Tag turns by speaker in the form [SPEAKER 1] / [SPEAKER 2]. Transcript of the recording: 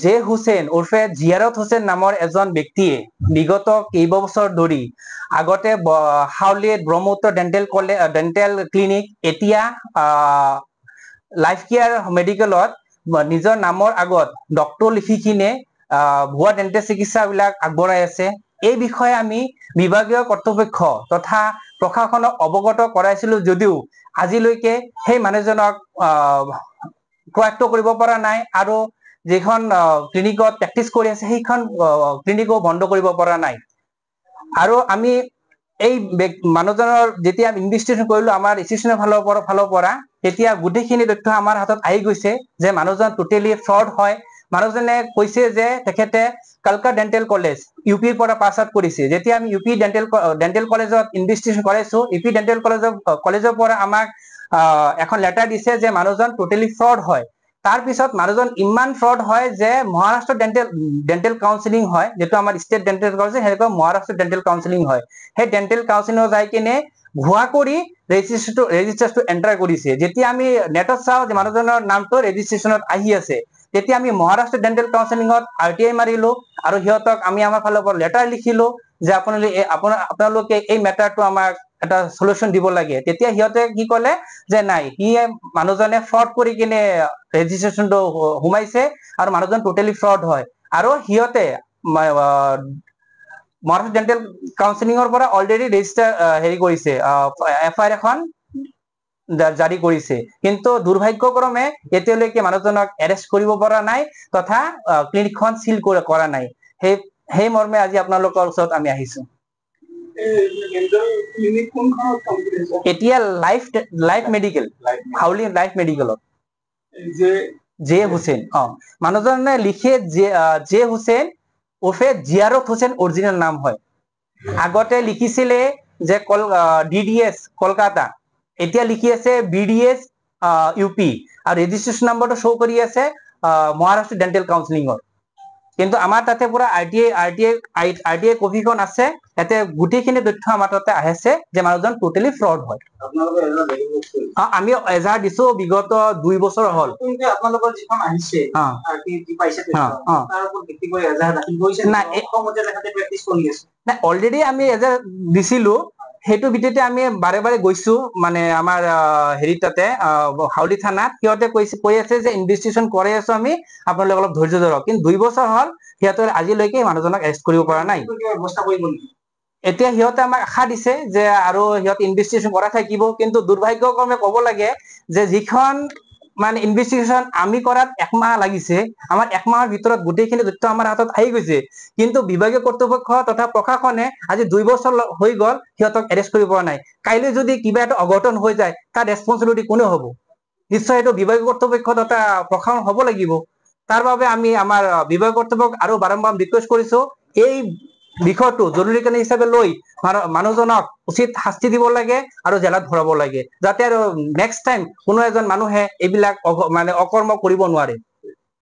[SPEAKER 1] J Hussain উৰ্ফে Ziyarat Hussain নামৰ এজন ব্যক্তিয়ে বিগত কেইবছৰ ধৰি আগতে হাউলিত ব্ৰহ্মপুত্ৰ ডেন্টেল ক্লিনিক এতিয়া লাইফ কেয়াৰ মেডিকেলত নিজৰ নামৰ আগত ডক্টৰ লিখি কিনে ভুৱা ডেন্টেল চিকিৎসাবিলাক আগবঢ়াই আছে। এই বিষয়ে আমি বিভাগীয় কৰ্তৃপক্ষ তথা প্ৰশাসনক অৱগত কৰাইছিলো যদিও আজিলৈকে সেই মানুহজনক প্ৰয়াক্ত কৰিব পৰা নাই আৰু যিখন ক্লিনিকত প্ৰেক্টিছ কৰি আছে সেইখন ক্লিনিকো বন্ধ কৰিব পৰা নাই। আৰু আমি এই মানুহজনৰ যেতিয়া ইনভেষ্টিগেশ্যন কৰিলো আমাৰ ইনষ্টিটিউচনৰ ফালৰ পৰা তেতিয়া গোটেইখিনি তথ্য আমাৰ হাতত আহি গৈছে যে মানুহজন টোটেলি ফ্ৰড হয়। মানুহজনে কৈছে যে তেখেতে কালকা ডেন্টেল কলেজ ইউপিৰ পৰা পাছ আউট কৰিছে। যেতিয়া আমি ইউপি ডেন্টেল কলেজত ইনভেষ্টিগেশ্যন কৰাইছো ইউপি ডেন্টেল কলেজৰ পৰা আমাক এখন লেটাৰ দিছে যে মানুহজন টোটেলি ফ্ৰড হয়। তাৰ পিছত মানুহজন ইমান ফ্ৰড হয় যে মহাৰাষ্ট্ৰ ডেন্টেল কাউন্সিলিং হয়, যেটো আমাৰ ষ্টেট ডেন্টেল কাউন্সিলিং সেনেকৈ মহাৰাষ্ট্ৰ ডেন্টেল কাউন্সিলিং হয়। সেই ডেন্টেল কাউন্সিলিং যাই কিনে ভুৱা কৰি ৰেজিষ্ট্ৰাৰটো এণ্টাৰ কৰিছে। যেতিয়া আমি নেটত চাওঁ যে মানুহজনৰ নামটো ৰেজিষ্ট্ৰেশ্যনত আহি আছে তেতিয়া আমি মহাৰাষ্ট্ৰ ডেন্টেল কাউন্সিলিঙত RTI মাৰিলো আৰু সিহঁতক আমি আমাৰ ফালৰ পৰা লেটাৰ লিখিলো যে আপোনালোকে এই মেটাৰটো আমাক এটা সলিউশন দিব লাগে। তেতিয়া সিহঁতে কি ক'লে যে নাই সি মানুহজনে ফ্ৰড কৰি কিনে ৰেজিষ্ট্ৰেশ্যনটো সোমাইছে আৰু মানুহজন টোটেলি ফ্ৰড হয়। আৰু সিহঁতে মহাৰাষ্ট্ৰ ডেন্টেল কাউন্সিলিঙৰ পৰা অলৰেডি ৰেজিষ্টাৰ কৰিছে FIR এখন জাৰি কৰিছে। কিন্তু দুৰ্ভাগ্যক্ৰমে এতিয়ালৈকে মানুহজনক এৰেষ্ট কৰিব পৰা নাই তথা ক্লিনিকখন সিল কৰা নাই। সেই মৰ্মে আজি আপোনালোকৰ ওচৰত আমি আহিছো। এতিয়া লাইফ মেডিকেল হাউলি লাইফ মেডিকেলত জে হুছেইন মানুহজনে লিখে জে হুছেইন উৰ্ফে জিয়াৰত হুছেইন অৰিজিনেল নাম হয়। আগতে লিখিছিলে যে DDS কলকাতা, এতিয়া লিখি আছে BDS UP আৰু ৰেজিষ্ট্ৰেশ্যন নম্বৰটো শ্ব' কৰি আছে মহাৰাষ্ট্ৰ ডেন্টেল কাউন্সিলিঙৰ। কিন্তু আমাৰ তাতে পুৰা RTI কপিখন আছে, তাতে গোটেইখিনি তথ্য আমাৰ তাতে আহিছে যে মানুহজন টোটেলি ফ্ৰড হয়। আমি এজাহাৰ দিছো বিগত 2 বছৰ হ'ল। আপোনালোকৰ যিখন আহিছে অলৰেডি আমি এজাহাৰ দিছিলো। সেইটো ভিত্তিতে আমি বাৰে বাৰে গৈছো মানে আমাৰ তাতে হাউলি থানাত। সিহঁতে কৈ আছে যে ইনভেষ্টিগেশ্যন কৰি আছো আমি, আপোনালোকে অলপ ধৈৰ্য ধৰক। কিন্তু 2 বছৰ হ'ল সিহঁতে আজিলৈকে মানুহজনক এৰেষ্ট কৰিব পৰা নাই। এতিয়া সিহঁতে আমাক আশা দিছে যে আৰু সিহঁতে ইনভেষ্টিগেশ্যন কৰা থাকিব। কিন্তু দুৰ্ভাগ্যক্ৰমে ক'ব লাগে যে যিখন মানে ইনভেষ্টিগেশ্যন আমি কৰাত 1 মাহ লাগিছে, আমাৰ 1 মাহৰ ভিতৰত গোটেইখিনি তথ্য আমাৰ হাতত আহি গৈছে। কিন্তু বিভাগীয় কৰ্তৃপক্ষ তথা প্ৰশাসনে আজি 2 বছৰ হৈ গ'ল সিহঁতক এৰেষ্ট কৰিব পৰা নাই। কাইলৈ যদি কিবা এটা অঘটন হৈ যায় তাৰ ৰেছপন্সিবিলিটি কোনে হ'ব? নিশ্চয় এইটো বিভাগীয় কৰ্তৃপক্ষ তথা প্ৰশাসন হ'ব লাগিব। তাৰ বাবে আমি আমাৰ বিভাগীয় কৰ্তৃপক্ষক আৰু বাৰম্বাৰ ৰিকুৱেষ্ট কৰিছো এই বিষয়টো জৰুৰীকালীন হিচাপে লৈ মানুহজনক উচিত শাস্তি দিব লাগে আৰু জেলত ভৰাব লাগে, যাতে আৰু নেক্সট টাইম কোনো এজন মানুহে এইবিলাক মানে অকৰ্ম কৰিব নোৱাৰে।